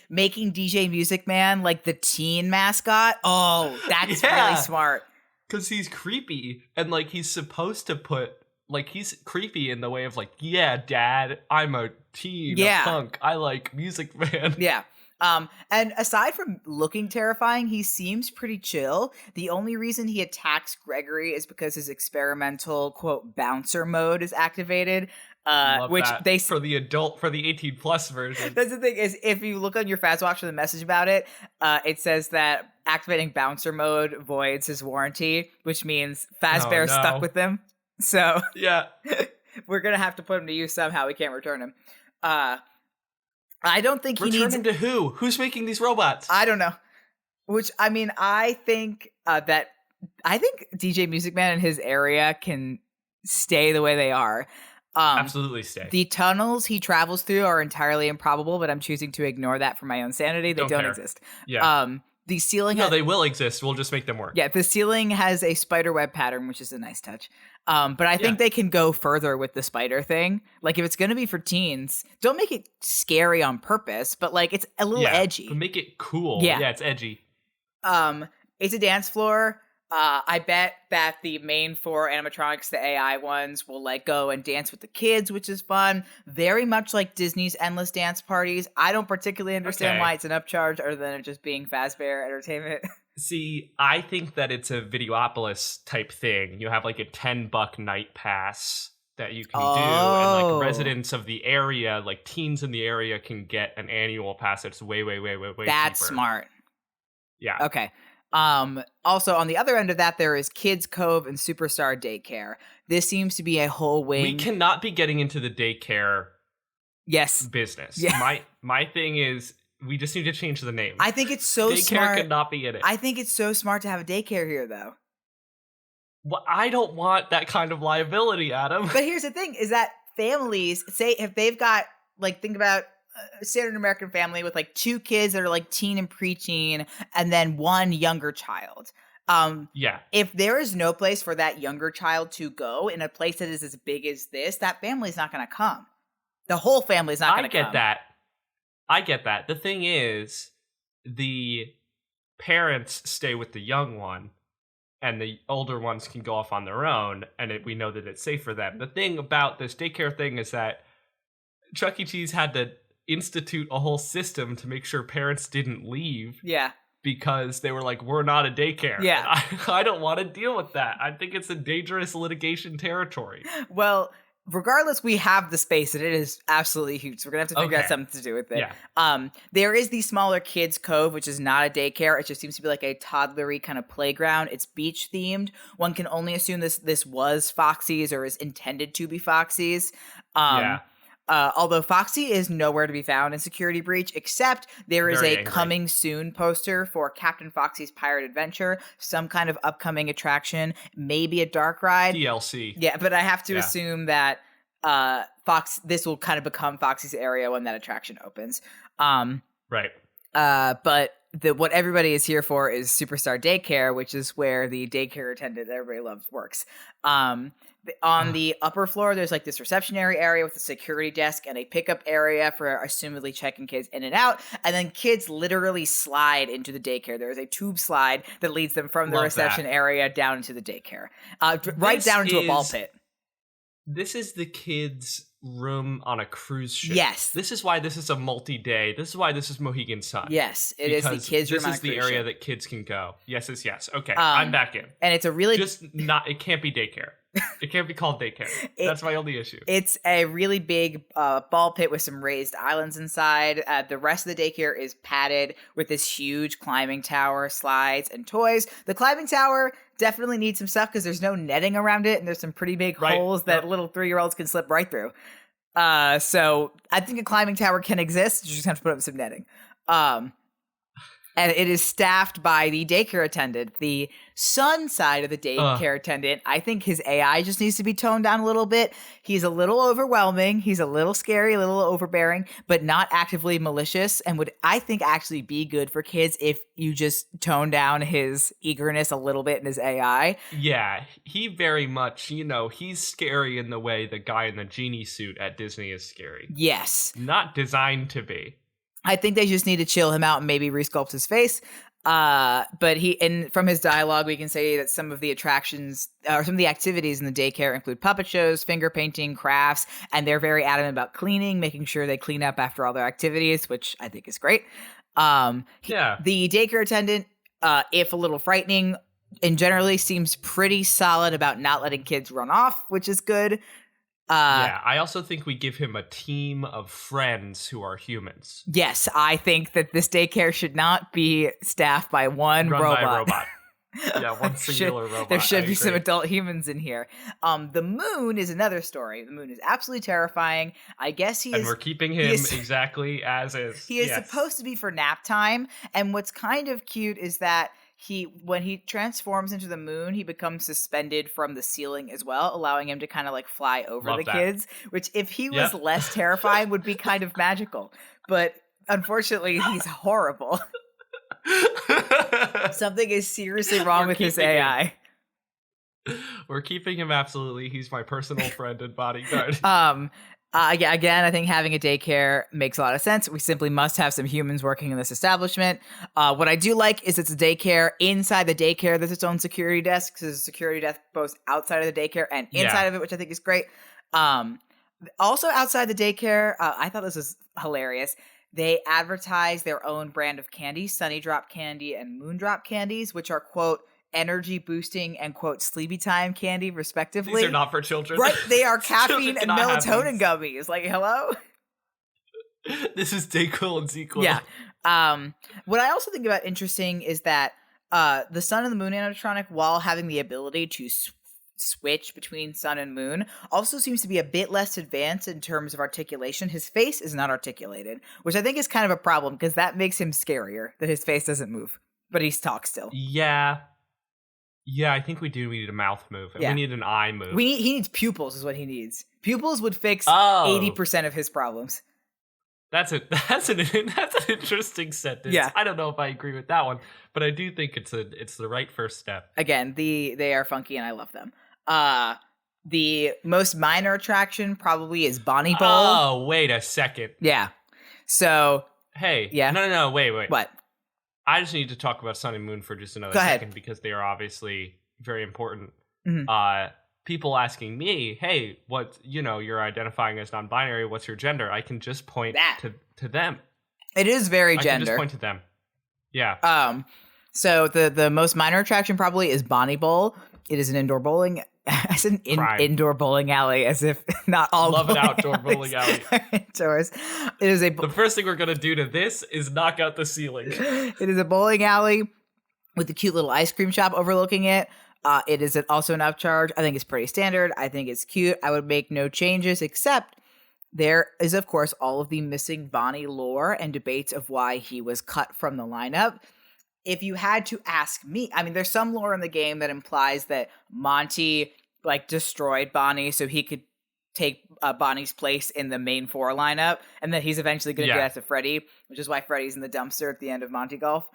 making DJ Music Man like the teen mascot? Oh, that's really smart. Because he's creepy, and like he's supposed to put, like he's creepy in the way of like, yeah, dad, I'm a teen, a punk, I like Music Man. Yeah. And aside from looking terrifying, he seems pretty chill. The only reason he attacks Gregory is because his experimental, quote, bouncer mode is activated. Which they for the 18+ version. That's the thing, is if you look on your Fazwatch for the message about it, it says that activating bouncer mode voids his warranty, which means Fazbear's stuck with him. So yeah, we're gonna have to put him to use somehow. We can't return him. I don't think he needs. Return him to who? Who's making these robots? I don't know. Which, I mean, I think DJ Music Man and his area can stay the way they are. Absolutely stay. The tunnels he travels through are entirely improbable, but I'm choosing to ignor that for my own sanity. They don't exist. Yeah. The ceiling. No, they will exist. We'll just make them work. Yeah, the ceiling has a spider web pattern, which is a nice touch. But I think they can go further with the spider thing. Like, if it's going to be for teens, don't make it scary on purpose, but like it's a little edgy. But make it cool. Yeah, it's edgy. It's a dance floor. I bet that the main 4 animatronics, the AI ones, will like go and dance with the kids, which is fun. Very much like Disney's endless dance parties. I don't particularly understand why it's an upcharge, other than it just being Fazbear Entertainment. See, I think that it's a Videopolis type thing. You have like a $10 night pass that you can do, and like residents of the area, like teens in the area, can get an annual pass that's way That's cheaper. Smart. Yeah. Okay. Also on the other end of that, there is Kids Cove and Superstar Daycare. This seems to be a whole wing. We cannot be getting into the daycare business. Yeah. My thing is, we just need to change the name. I think it's so daycare smart. Daycare cannot be in it. I think it's so smart to have a daycare here, though. Well, I don't want that kind of liability, Adam. But here's the thing, is that families, say if they've got, like, think about a standard American family with like 2 kids that are like teen and preteen, and then 1 younger child. If there is no place for that younger child to go in a place that is as big as this, that family's not going to come. The whole family's not going to come. I get that. The thing is, the parents stay with the young one, and the older ones can go off on their own, and we know that it's safe for them. The thing about this daycare thing is that Chuck E. Cheese had to institute a whole system to make sure parents didn't leave. Yeah. Because they were like, we're not a daycare. Yeah. I don't want to deal with that. I think it's a dangerous litigation territory. Well, regardless, we have the space, and it is absolutely huge. So we're going to have to figure out something to do with it. Yeah. There is the smaller Kids Cove, which is not a daycare. It just seems to be like a toddlery kind of playground. It's beach themed. One can only assume this was Foxy's, or is intended to be Foxy's. Although Foxy is nowhere to be found in Security Breach, except there is a coming soon poster for Captain Foxy's Pirate Adventure, some kind of upcoming attraction, maybe a dark ride. DLC. Yeah, but I have to assume that this will kind of become Foxy's area when that attraction opens. Right. But what everybody is here for is Superstar Daycare, which is where the daycare attendant that everybody loves works. On the upper floor, there's like this receptionary area with a security desk and a pickup area for assumedly checking kids in and out. And then kids literally slide into the daycare. There is a tube slide that leads them from the reception area down into the daycare, right down into a ball pit. This is the kids' room on a cruise ship. Yes. This is why this is a multi-day. This is why this is Mohegan Sun. Yes, it is the kids' room on a cruise ship. This is the area that kids can go. Yes. Okay, I'm back in. And it's a really... Just not... It can't be daycare. It can't be called daycare. That's my only issue. It's a really big ball pit with some raised islands inside. The rest of the daycare is padded with this huge climbing tower, slides, and toys. The climbing tower definitely needs some stuff because there's no netting around it, and there's some pretty big holes that little 3-year-olds can slip right through. So I think a climbing tower can exist. You just have to put up some netting. And it is staffed by the daycare attendant. The son side of the daycare attendant, I think his AI just needs to be toned down a little bit. He's a little overwhelming. He's a little scary, a little overbearing, but not actively malicious, and would, I think, actually be good for kids if you just tone down his eagerness a little bit in his AI. Yeah, he very much, he's scary in the way the guy in the genie suit at Disney is scary. Yes. Not designed to be. I think they just need to chill him out and maybe resculpt his face. But from his dialogue, we can say that some of the attractions or some of the activities in the daycare include puppet shows, finger painting, crafts, and they're very adamant about cleaning, making sure they clean up after all their activities, which I think is great. The daycare attendant, if a little frightening, and generally seems pretty solid about not letting kids run off, which is good. I also think we give him a team of friends who are humans. Yes, I think that this daycare should not be staffed by one robot. By a robot. Yeah, one singular robot. There should be some adult humans in here. The moon is another story. The moon is absolutely terrifying. I guess and we're keeping him exactly as is. He is supposed to be for nap time. And what's kind of cute is that when he transforms into the moon, he becomes suspended from the ceiling as well, allowing him to kind of like fly over kids, which if he was less terrifying would be kind of magical. But unfortunately, he's horrible. Something is seriously wrong with his AI. We're keeping him absolutely. He's my personal friend and bodyguard. Again, I think having a daycare makes a lot of sense. We simply must have some humans working in this establishment. What I do like is it's a daycare. Inside the daycare, there's its own security desk. So there's a security desk both outside of the daycare and inside of it, which I think is great. Also outside the daycare, I thought this was hilarious. They advertise their own brand of candy, Sunny Drop candy and Moon Drop candies, which are, quote, energy boosting and, quote, sleepy time candy, respectively. These are not for children. Right, they are caffeine and melatonin gummies. Like, hello? This is Dayquil and ZQL. Yeah. What I also think about interesting is that the Sun and the Moon animatronic, while having the ability to switch between sun and moon, also seems to be a bit less advanced in terms of articulation. His face is not articulated, which I think is kind of a problem because that makes him scarier, that his face doesn't move, but he talks still. Yeah, I think we need a mouth move. And we need an eye move. He needs pupils is what he needs. Pupils would fix 80% of his problems. That's an interesting sentence. Yeah. I don't know if I agree with that one, but I do think it's the right first step. Again, they are funky and I love them. The most minor attraction probably is Bonnie Bowl. Oh, wait a second. Yeah. So, hey. Yeah. No, wait. What? I just need to talk about Sun and Moon for just another second because they are obviously very important. Mm-hmm. People asking me, hey, what, you're identifying as non-binary, what's your gender? I can just point to them. It is very gender. I can just point to them. Yeah. So the most minor attraction probably is Bonnie Bowl. It is an indoor bowling. I said indoor bowling alley, as if not all. Love an outdoor bowling alley. Indoors. It is the first thing we're gonna do to this is knock out the ceiling. It is a bowling alley with a cute little ice cream shop overlooking it. It is also an upcharge. I think it's pretty standard. I think it's cute. I would make no changes except there is, of course, all of the missing Bonnie lore and debates of why he was cut from the lineup. If you had to ask me, I mean, there's some lore in the game that implies that Monty destroyed Bonnie so he could take Bonnie's place in the main 4 lineup, and that he's eventually going to do that to Freddy, which is why Freddy's in the dumpster at the end of Monty Golf.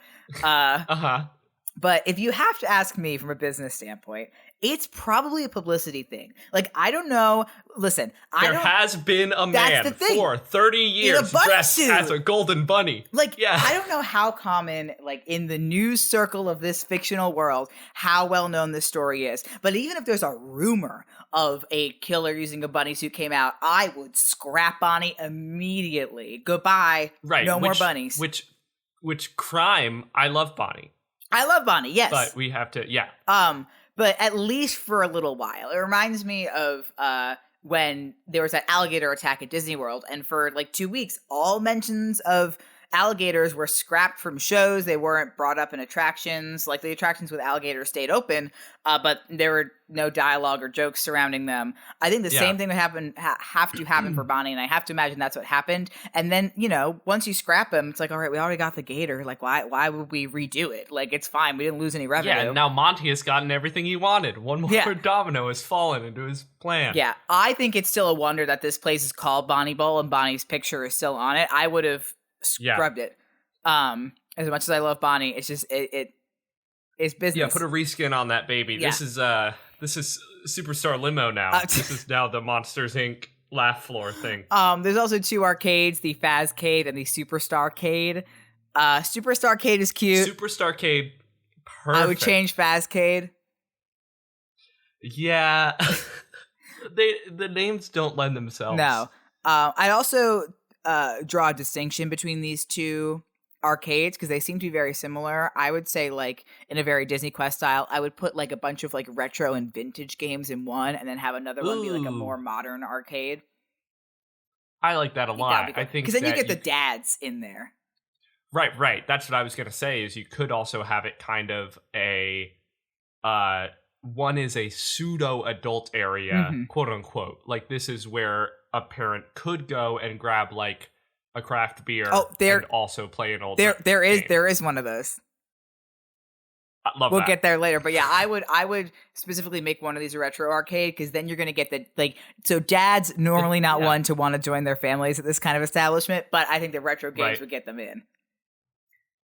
But if you have to ask me from a business standpoint, it's probably a publicity thing. I don't know. Listen, there has been a man for 30 years dressed as a golden bunny. I don't know how common, in the news circle of this fictional world, how well known this story is. But even if there's a rumor of a killer using a bunny suit came out, I would scrap Bonnie immediately. Goodbye. Right. No more bunnies. Which crime? I love Bonnie. I love Bonnie, yes. But we have to, But but at least for a little while. It reminds me of when there was that alligator attack at Disney World, and for like 2 weeks, all mentions of alligators were scrapped from shows. They weren't brought up in attractions. Like the attractions with alligators stayed open, but there were no dialogue or jokes surrounding them. I think the same thing would have to happen for Bonnie, and I have to imagine that's what happened. And then, once you scrap them, it's like, all right, we already got the gator. Like, why would we redo it? Like, it's fine. We didn't lose any revenue. Yeah, now Monty has gotten everything he wanted. One more domino has fallen into his plan. Yeah, I think it's still a wonder that this place is called Bonnie Bowl and Bonnie's picture is still on it. I would have scrubbed it. As much as I love Bonnie, it's just it's business. Yeah, put a reskin on that baby. Yeah. This is Superstar Limo now. This is now the Monsters Inc. laugh floor thing. There's also 2 arcades, the Fazcade and the Superstarcade. Superstarcade is cute. Superstarcade, perfect. I would change Fazcade. Yeah. The names don't lend themselves. No. I also draw a distinction between these 2 arcades because they seem to be very similar. I would say, like, in a very Disney Quest style, I would put like a bunch of like retro and vintage games in one, and then have another one be like a more modern arcade. I like that a lot. I think because then you get the dads in there. Right. That's what I was gonna say. Is you could also have it kind of a one is a pseudo adult area, quote unquote. Like this is where a parent could go and grab like a craft beer and also play an old there is one of those. I love we'll that. get there later, but yeah, I would specifically make one of these a retro arcade because then you're going to get the so dads normally not one to want to join their families at this kind of establishment, but I think the retro games would get them in.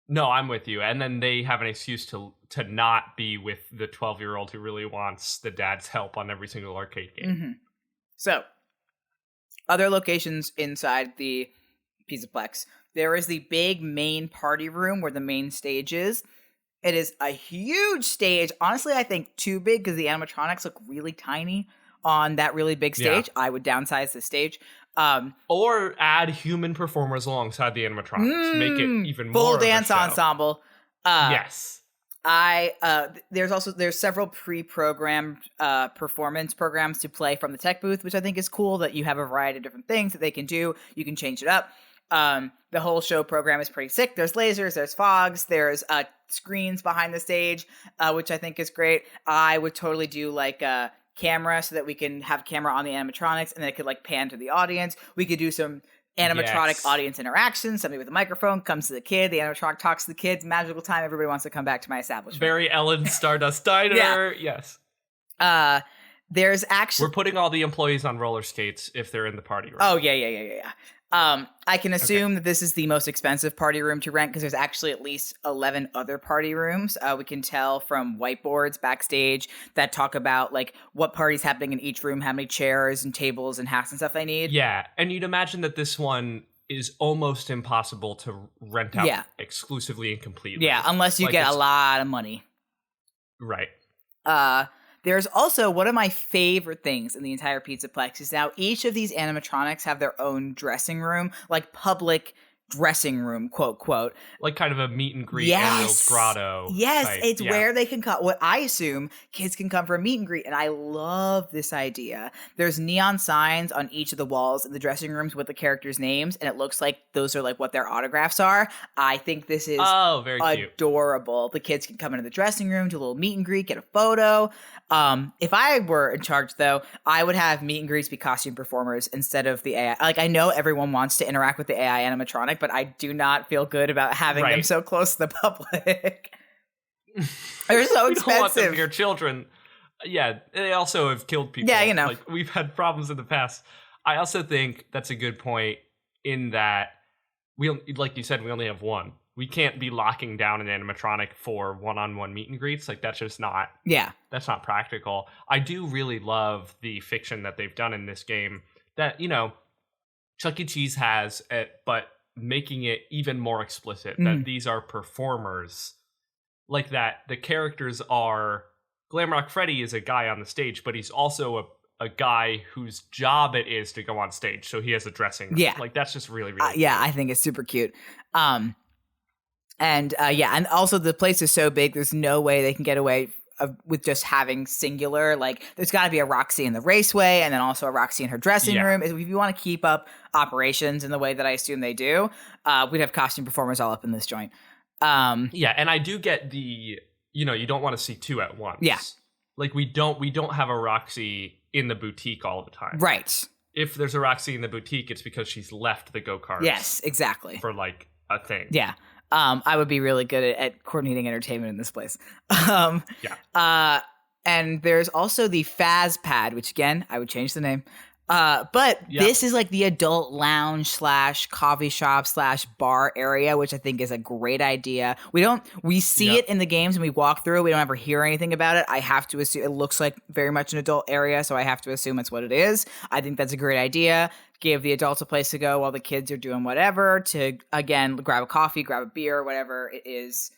No, I'm with you. And then they have an excuse to not be with the 12-year-old who really wants the dad's help on every single arcade game. So, other locations inside the Pizzaplex. There is the big main party room where the main stage is. It is a huge stage. Honestly, I think too big because the animatronics look really tiny on that really big stage. I would downsize the stage. Or add human performers alongside the animatronics. Make it even more full of a dance show. ensemble. Yes. There's several pre-programmed performance programs to play from the tech booth, which I think is cool that you have a variety of different things that they can do. You can change it up. The whole show program is pretty sick. There's lasers, there's fogs, there's screens behind the stage, which I think is great. I would totally do like a camera so that we can have camera on the animatronics and then it could like pan to the audience. We could do some animatronic audience interaction. Somebody with a microphone comes to the kid. The animatronic talks to the kids. Magical time. Everybody wants to come back to my establishment. Very Ellen Stardust Diner. Yes. There's actually... We're putting all the employees on roller skates if they're in the party room. Oh, yeah. I can assume that this is the most expensive party room to rent because there's actually at least 11 other party rooms. We can tell from whiteboards backstage that talk about like what party's happening in each room, how many chairs and tables and hats and stuff they need. Yeah, and you'd imagine that this one is almost impossible to rent out exclusively and completely. Yeah, unless you get a lot of money. Right. There's also one of my favorite things in the entire Pizzaplex is now each of these animatronics have their own dressing room, like public dressing room, quote. Like kind of a meet and greet, Ariel's Grotto. Yes, type. it's where they can come. What I assume kids can come for a meet and greet, and I love this idea. There's neon signs on each of the walls in the dressing rooms with the characters' names, and it looks like those are like what their autographs are. I think this is very adorable. Cute. The kids can come into the dressing room, do a little meet and greet, get a photo. If I were in charge, though, I would have meet and greets be costume performers instead of the AI. Like, I know everyone wants to interact with the AI animatronic, but I do not feel good about having them so close to the public. They're so expensive. Don't want them near children. Yeah, they also have killed people. Yeah, you know. Like, we've had problems in the past. I also think that's a good point in that, like you said, we only have one. We can't be locking down an animatronic for one-on-one meet and greets. Like, that's just not... Yeah. That's not practical. I do really love the fiction that they've done in this game that, Chuck E. Cheese has, but making it even more explicit that these are performers. Like that, the characters are... Glamrock Freddy is a guy on the stage, but he's also a guy whose job it is to go on stage. So he has a dressing room. Yeah. Like, that's just really, really yeah, I think it's super cute. And also the place is so big, there's no way they can get away with just having singular, like there's got to be a Roxy in the Raceway and then also a Roxy in her dressing room. If you want to keep up operations in the way that I assume they do, we'd have costume performers all up in this joint. Yeah, and I do get the, you don't want to see two at once. Yeah. Like we don't have a Roxy in the boutique all the time. Right. If there's a Roxy in the boutique, it's because she's left the go-karts. Yes, exactly. For like a thing. Yeah. I would be really good at coordinating entertainment in this place. And there's also the Fazz Pad, which again, I would change the name. But this is like the adult lounge / coffee shop / bar area, which I think is a great idea. We see it in the games and we walk through. We don't ever hear anything about it. I have to assume it looks like very much an adult area, so I have to assume it's what it is. I think that's a great idea. Give the adults a place to go while the kids are doing whatever to, again, grab a coffee, grab a beer, whatever it is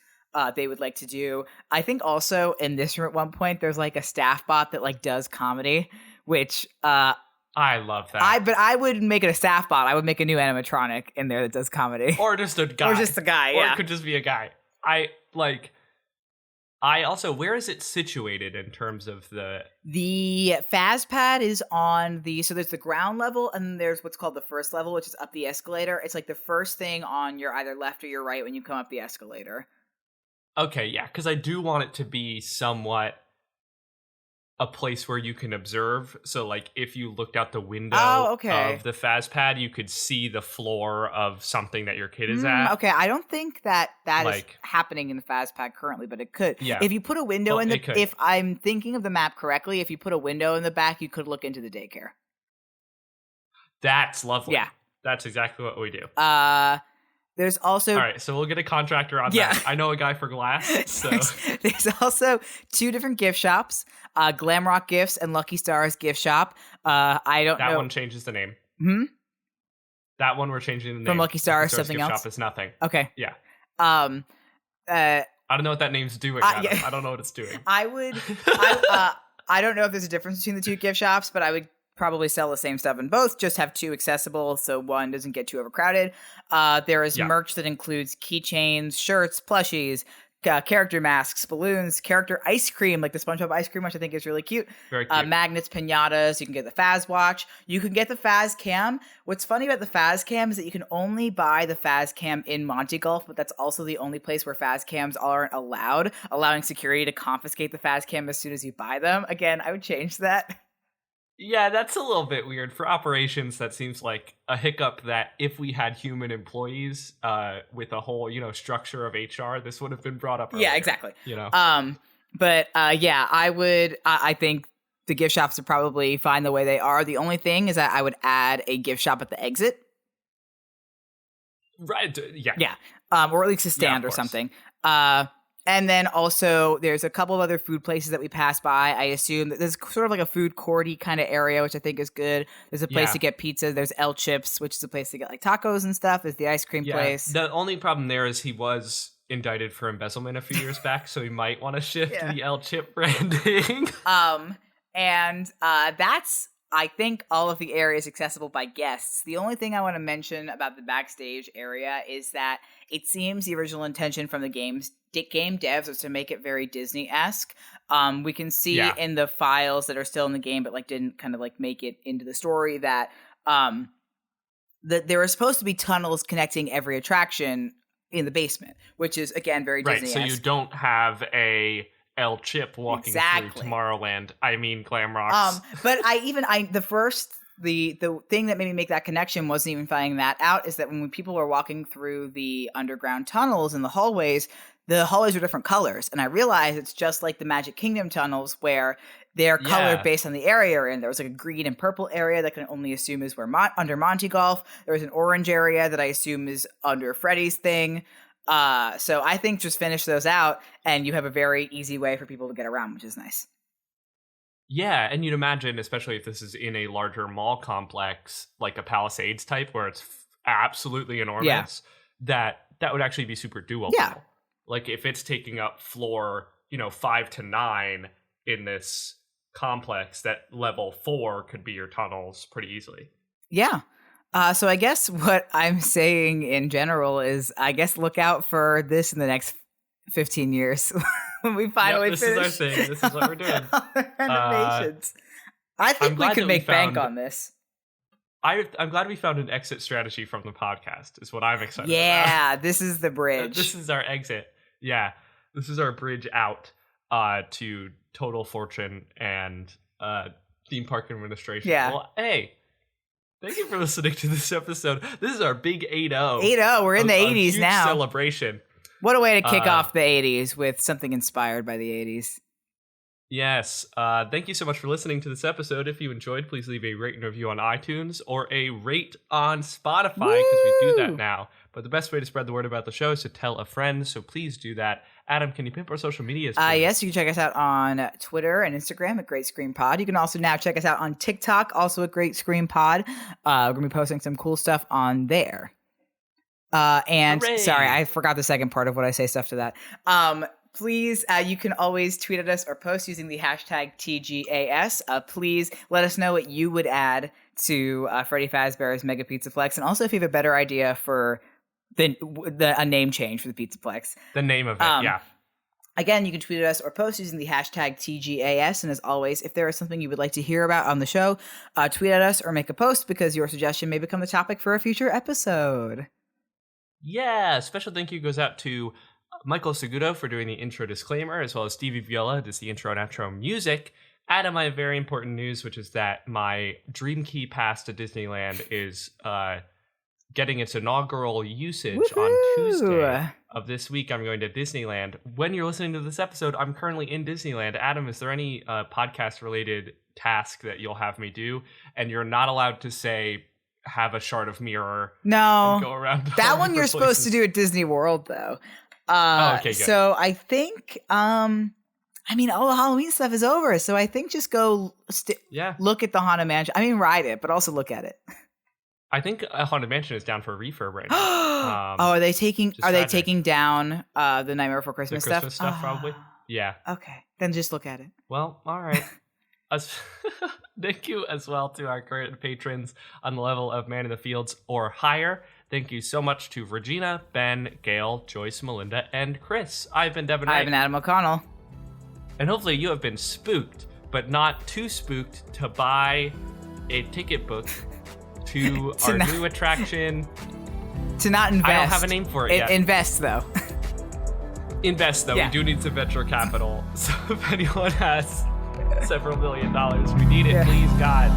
they would like to do. I think also in this room at one point, there's like a staff bot that like does comedy, which I love that. But I wouldn't make it a staff bot. I would make a new animatronic in there that does comedy. Or just a guy. Or just a guy, yeah. Or it could just be a guy. I also, where is it situated in terms of the Fazz Pad is on so there's the ground level and there's what's called the first level, which is up the escalator. It's like the first thing on your either left or your right when you come up the escalator. Okay, yeah, because I do want it to be somewhat a place where you can observe. So like if you looked out the window of the Fazz Pad, you could see the floor of something that your kid is at. Okay, I don't think that is happening in the Fazz Pad currently, but it could. Yeah. If you put a window if I'm thinking of the map correctly, if you put a window in the back, you could look into the daycare. That's lovely. Yeah. That's exactly what we do. There's also... All right, so we'll get a contractor on that. I know a guy for glass, so... There's also 2 different gift shops, Glamrock Gifts and Lucky Stars Gift Shop. I don't know... That one changes the name. That one we're changing the name. From Lucky Stars, something Gift else? Shop is nothing. Okay. Yeah. I don't know what that name's doing, Adam. I don't know what it's doing. I don't know if there's a difference between the 2 gift shops, but I would probably sell the same stuff in both, just have 2 accessible so one doesn't get too overcrowded. There is merch that includes keychains, shirts, plushies, character masks, balloons, character ice cream, like the SpongeBob ice cream, which I think is really cute. Very cute. Magnets, pinatas. You can get the Fazz watch. You can get the Fazz cam. What's funny about the Fazz cam is that you can only buy the Fazz cam in Monty Golf, but that's also the only place where Fazz cams aren't allowed, allowing security to confiscate the Fazz cam as soon as you buy them. Again, I would change that. Yeah, that's a little bit weird. For operations, that seems like a hiccup that if we had human employees with a whole, structure of HR, this would have been brought up earlier. Yeah, exactly. I think the gift shops are probably fine the way they are. The only thing is that I would add a gift shop at the exit. Right, yeah. Yeah, or at least a stand or something. And then also there's a couple of other food places that we pass by. I assume that there's sort of like a food courty kind of area, which I think is good. There's a place to get pizza. There's El Chips, which is a place to get like tacos and stuff. There's the ice cream place. The only problem there is he was indicted for embezzlement a few years back, so we might want to shift the El Chip branding. And that's, I think, all of the areas accessible by guests. The only thing I want to mention about the backstage area is that it seems the original intention from the game devs was to make it very Disney-esque. We can see in the files that are still in the game, but didn't kind of make it into the story, that there are supposed to be tunnels connecting every attraction in the basement, which is again very Disney-esque. Right, so you don't have a El Chip walking through Tomorrowland. I mean, Glamrocks. But the thing that made me make that connection wasn't even finding that out, is that when people were walking through the underground tunnels and the hallways were different colors. And I realized it's just like the Magic Kingdom tunnels, where they're colored based on the area you're in. There was a green and purple area that I can only assume is where under Monty Golf. There was an orange area that I assume is under Freddy's thing. So I think just finish those out and you have a very easy way for people to get around, which is nice. Yeah, and you'd imagine, especially if this is in a larger mall complex, like a Palisades type, where it's absolutely enormous, that would actually be super doable. Yeah. Like if it's taking up floor, 5 to 9 in this complex, that level 4 could be your tunnels pretty easily. Yeah. So I guess what I'm saying in general is, I guess look out for this in the next 15 years when we finally this finish. This is our thing. This is what we're doing. Renovations. I think we could make bank on this. I'm glad we found an exit strategy from the podcast, is what I'm excited about. Yeah, this is the bridge. This is our exit. Yeah, this is our bridge out to Total Fortune and theme park administration. Yeah. Well, hey, thank you for listening to this episode. This is our big 8-0. 8-0. We're in the 80s now. Celebration. What a way to kick off the 80s with something inspired by the 80s. Yes. Thank you so much for listening to this episode. If you enjoyed, please leave a rate and review on iTunes or a rate on Spotify, because we do that now. But the best way to spread the word about the show is to tell a friend, so please do that. Adam, can you pimp our social medias? Yes, you can check us out on Twitter and Instagram at Great Scream Pod. You can also now check us out on TikTok, also at Great Scream Pod. We're going to be posting some cool stuff on there. And Hooray. Sorry, I forgot the second part of what I say stuff to that. Please, you can always tweet at us or post using the hashtag TGAS. Please let us know what you would add to Freddy Fazbear's Mega Pizzaplex. And also if you have a better idea for a name change for the Pizzaplex. The name of it, yeah. Again, you can tweet at us or post using the hashtag TGAS. And as always, if there is something you would like to hear about on the show, tweet at us or make a post, because your suggestion may become the topic for a future episode. Yeah, special thank you goes out to Michael Segudo for doing the intro disclaimer, as well as Stevie Viola, who does the intro and outro music. Adam, I have very important news, which is that my Dream Key pass to Disneyland is getting its inaugural usage on Tuesday of this week. I'm going to Disneyland. When you're listening to this episode, I'm currently in Disneyland. Adam, is there any podcast-related task that you'll have me do? And you're not allowed to say, have a shard of mirror. No. And go around. That one you're supposed to do at Disney World, though. Okay, good. So I think, all the Halloween stuff is over. So I think just go look at the Haunted Mansion. Ride it, but also look at it. I think Haunted Mansion is down for a refurb right now. Are they taking down the Nightmare Before Christmas stuff? Christmas stuff, probably. Yeah. Okay, then just look at it. Well, all right. Thank you as well to our current patrons on the level of Man in the Fields or higher. Thank you so much to Regina, Ben, Gail, Joyce, Melinda, and Chris. I've been Devin Wright. I've been Adam O'Connell. And hopefully you have been spooked, but not too spooked to buy a ticket book to our new attraction. To not invest. I don't have a name for it yet. Invest, though. Invest, though. Yeah. We do need some venture capital. So if anyone has several $1 million, we need it, please, God.